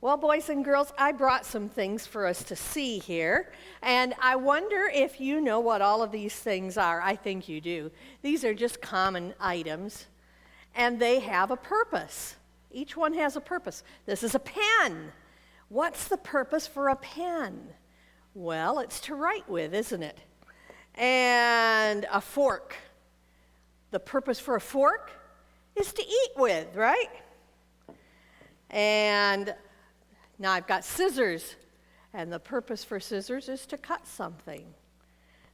Well, boys and girls, I brought some things for us to see here, and I wonder if you know what all of these things are. I think you do. These are just common items, and they have a purpose. Each one has a purpose. This is a pen. What's the purpose for a pen? Well, it's to write with, isn't it? And a fork. The purpose for a fork is to eat with, right? And now I've got scissors, and the purpose for scissors is to cut something.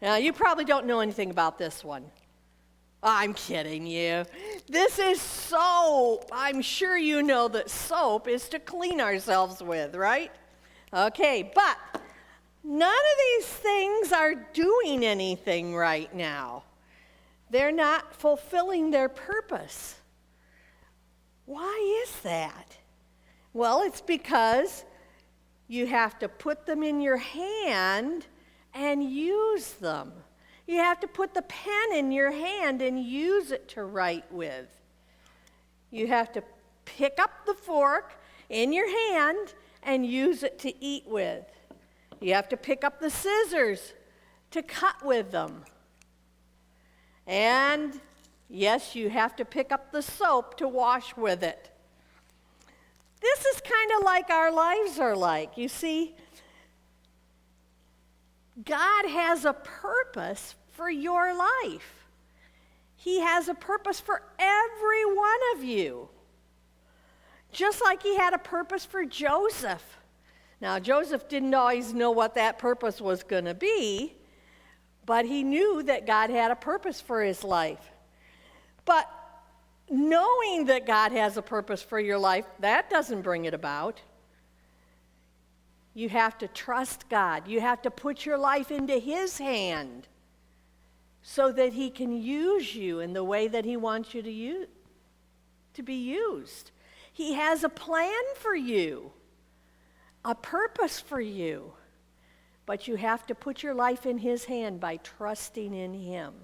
Now, you probably don't know anything about this one. I'm kidding you. This is soap. I'm sure you know that soap is to clean ourselves with, right? Okay, but none of these things are doing anything right now. They're not fulfilling their purpose. Why is that? Well, it's because you have to put them in your hand and use them. You have to put the pen in your hand and use it to write with. You have to pick up the fork in your hand and use it to eat with. You have to pick up the scissors to cut with them. And yes, you have to pick up the soap to wash with it. This is kind of like our lives are like. You see, God has a purpose for your life. He has a purpose for every one of you. Just like he had a purpose for Joseph. Now, Joseph didn't always know what that purpose was going to be, but he knew that God had a purpose for his life. But knowing that God has a purpose for your life, that doesn't bring it about. You have to trust God. You have to put your life into his hand so that he can use you in the way that he wants you to be used. He has a plan for you, a purpose for you, but you have to put your life in his hand by trusting in him.